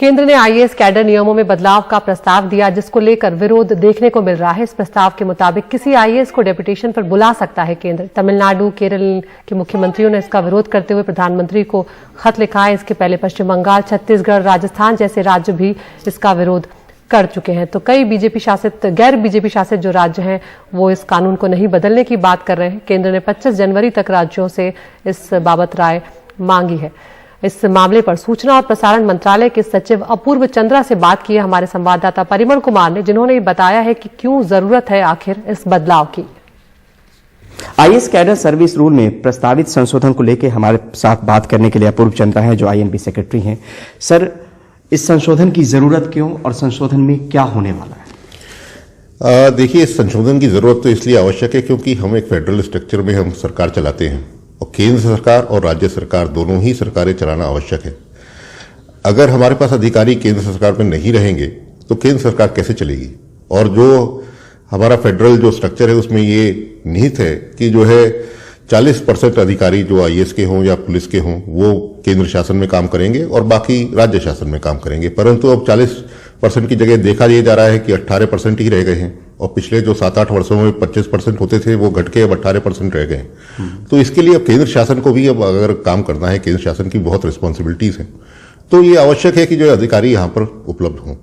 केंद्र ने IAS cadre नियमों में बदलाव का प्रस्ताव दिया, जिसको लेकर विरोध देखने को मिल रहा है। इस प्रस्ताव के मुताबिक किसी आईएएस को डेपुटेशन पर बुला सकता है केंद्र। तमिलनाडु, केरल के मुख्यमंत्रियों ने इसका विरोध करते हुए प्रधानमंत्री को खत लिखा है। इसके पहले पश्चिम बंगाल, छत्तीसगढ़, राजस्थान जैसे राज्य भी इसका विरोध कर चुके हैं। तो कई गैर बीजेपी शासित जो राज्य हैं वो इस कानून को नहीं बदलने की बात कर रहे हैं। केंद्र ने 25 जनवरी तक राज्यों से इस बाबत राय मांगी है। इस मामले पर सूचना और प्रसारण मंत्रालय के सचिव अपूर्व चंद्रा से बात की है हमारे संवाददाता परिमल कुमार ने, जिन्होंने ये बताया है कि क्यों जरूरत है आखिर इस बदलाव की। आईएएस कैडर सर्विस रूल में प्रस्तावित संशोधन को लेकर हमारे साथ बात करने के लिए अपूर्व चंद्रा हैं, जो आईएनबी सेक्रेटरी हैं। सर, इस संशोधन की जरूरत क्यों और संशोधन में क्या होने वाला है? देखिए, इस संशोधन की जरूरत तो इसलिए आवश्यक है क्योंकि हम एक फेडरल स्ट्रक्चर में हम सरकार चलाते हैं और केंद्र सरकार और राज्य सरकार दोनों ही सरकारें चलाना आवश्यक है। अगर हमारे पास अधिकारी केंद्र सरकार में नहीं रहेंगे तो केंद्र सरकार कैसे चलेगी? और जो हमारा फेडरल जो स्ट्रक्चर है उसमें ये निहित है कि जो है 40% अधिकारी जो आईएएस के हों या पुलिस के हों वो केंद्र शासन में काम करेंगे और बाकी राज्य शासन में काम करेंगे। परंतु अब 40% की जगह देखा ये जा रहा है कि 18% ही रह गए हैं और पिछले जो 7-8 वर्षों में 25% होते थे वो घट के अब 18% रह गए हैं। तो इसके लिए अब केंद्र शासन को भी अब अगर काम करना है, केंद्र शासन की बहुत रिस्पॉन्सिबिलिटीज हैं, तो ये आवश्यक है कि जो अधिकारी यहाँ पर उपलब्ध हों।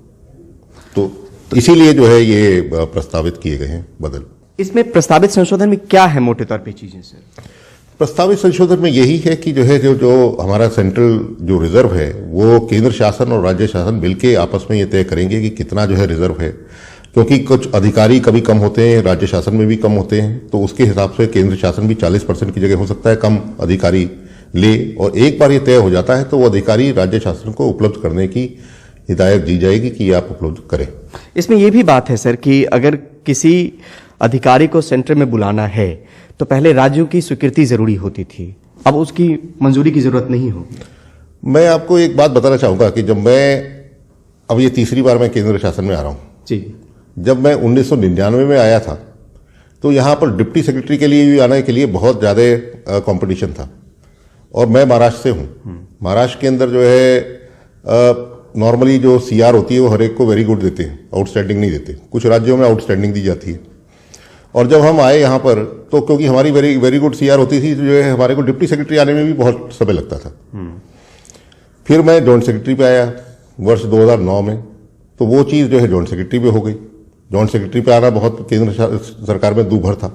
तो इसीलिए जो है ये प्रस्तावित किए गए हैं बदल। इसमें प्रस्तावित संशोधन में क्या है मोटे तौर पे चीजें सर? प्रस्तावित संशोधन में यही है कि जो है जो हमारा सेंट्रल जो रिजर्व है वो केंद्र शासन और राज्य शासन मिलकर आपस में ये तय करेंगे कि कितना जो है रिजर्व है, क्योंकि कुछ अधिकारी कभी कम होते हैं, राज्य शासन में भी कम होते हैं, तो उसके हिसाब से केंद्र शासन भी 40% की जगह हो सकता है कम अधिकारी ले, और एक बार ये तय हो जाता है तो वो अधिकारी राज्य शासन को उपलब्ध करने की हिदायत दी जाएगी कि आप उपलब्ध करें। इसमें यह भी बात है सर कि अगर किसी अधिकारी को सेंटर में बुलाना है तो पहले राज्यों की स्वीकृति जरूरी होती थी, अब उसकी मंजूरी की जरूरत नहीं होगी। मैं आपको एक बात बताना चाहूंगा कि जब अब ये तीसरी बार मैं केंद्र शासन में आ रहा हूं जी। जब मैं 1999 में आया था तो यहां पर डिप्टी सेक्रेटरी के लिए भी आने के लिए बहुत ज्यादा कंपटीशन था, और मैं महाराष्ट्र से हूं। महाराष्ट्र के अंदर जो है नॉर्मली जो सीआर होती है वो हर एक को वेरी गुड देते हैं, आउटस्टैंडिंग नहीं देते। कुछ राज्यों में आउटस्टैंडिंग दी जाती है। और जब हम आए यहाँ पर तो क्योंकि हमारी वेरी गुड सीआर होती थी तो जो है हमारे को डिप्टी सेक्रेटरी आने में भी बहुत समय लगता था। फिर मैं जॉइंट सेक्रेटरी पे आया वर्ष 2009 में, तो वो चीज़ जो है जॉइंट सेक्रेटरी पे हो गई। जॉइंट सेक्रेटरी पे आना बहुत केंद्र सरकार में दूभर था।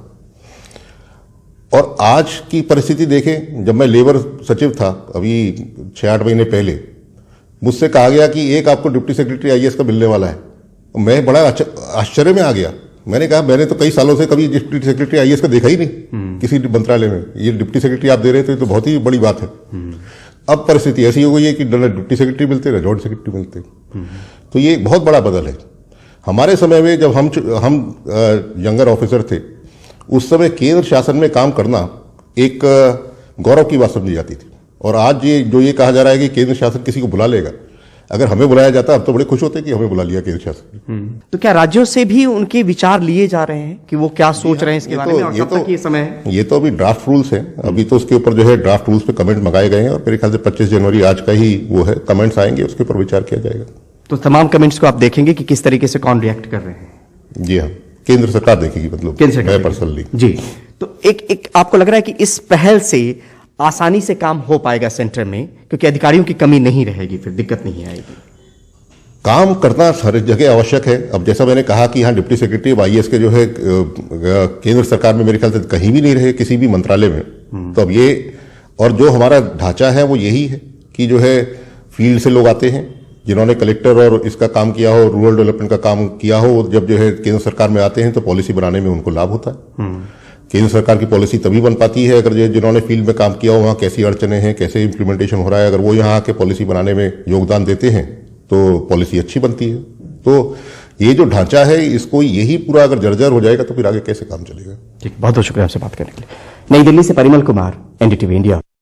और आज की परिस्थिति देखें, जब मैं लेबर सचिव था अभी 6-8 महीने पहले, मुझसे कहा गया कि एक आपको डिप्टी सेक्रेटरी आईएएस का मिलने वाला है। मैं बड़ा आश्चर्य में आ गया। मैंने कहा मैंने तो कई सालों से कभी डिप्टी सेक्रेटरी आईएएस का देखा ही नहीं किसी मंत्रालय में। ये डिप्टी सेक्रेटरी आप दे रहे थे तो बहुत ही बड़ी बात है। अब परिस्थिति ऐसी हो गई है कि न डिप्टी सेक्रेटरी मिलते न जॉइंट सेक्रेटरी मिलते। तो ये बहुत बड़ा बदल है। हमारे समय में जब हम यंगर ऑफिसर थे उस समय केंद्र शासन में काम करना एक गौरव की बात समझी जाती थी, और आज ये कहा जा रहा है कि केंद्र शासन किसी को बुला लेगा। अगर हमें बुलाया जाता अब तो बड़े खुश होते कि हमें बुला लिया केंद्र शासन। तो क्या राज्यों से भी उनके विचार लिए जा रहे हैं कि वो क्या सोच रहे हैं इसके बारे में, और कब तक ये समय है? ये तो अभी ड्राफ्ट रूल्स हैं। अभी तो उसके ऊपर जो है ड्राफ्ट रूल्स पे कमेंट मंगाए गए हैं और मेरे ख्याल से 25 जनवरी आज का ही वो है, कमेंट्स आएंगे, उसके ऊपर विचार किया जाएगा। तो तमाम कमेंट्स को आप देखेंगे कि किस तरीके से कौन रिएक्ट कर रहे हैं? जी हाँ, केंद्र सरकार देखेगी, मतलब केंद्र सरकार पर्सनली जी। तो एक आपको लग रहा है कि इस पहल से आसानी से काम हो पाएगा सेंटर में, क्योंकि अधिकारियों की कमी नहीं रहेगी, फिर दिक्कत नहीं आएगी? काम करना हर जगह आवश्यक है। अब जैसा मैंने कहा कि यहाँ डिप्टी सेक्रेटरी आईएएस के जो है केंद्र सरकार में मेरे ख्याल से कहीं भी नहीं रहे किसी भी मंत्रालय में। तो अब ये, और जो हमारा ढांचा है वो यही है कि जो है फील्ड से लोग आते हैं जिन्होंने कलेक्टर और इसका काम किया हो, रूरल डेवलपमेंट का काम किया हो, जब जो है केंद्र सरकार में आते हैं तो पॉलिसी बनाने में उनको लाभ होता है। केंद्र सरकार की पॉलिसी तभी बन पाती है अगर जिन्होंने फील्ड में काम किया हो, वहाँ कैसी अड़चने हैं, कैसे इंप्लीमेंटेशन हो रहा है, अगर वो यहाँ आके पॉलिसी बनाने में योगदान देते हैं तो पॉलिसी अच्छी बनती है। तो ये जो ढांचा है इसको यही पूरा अगर जर्जर हो जाएगा तो फिर आगे कैसे काम चलेगा। ठीक, बहुत बहुत शुक्रिया आपसे बात करने के लिए। नई दिल्ली से परिमल कुमार, एनडीटीवी इंडिया।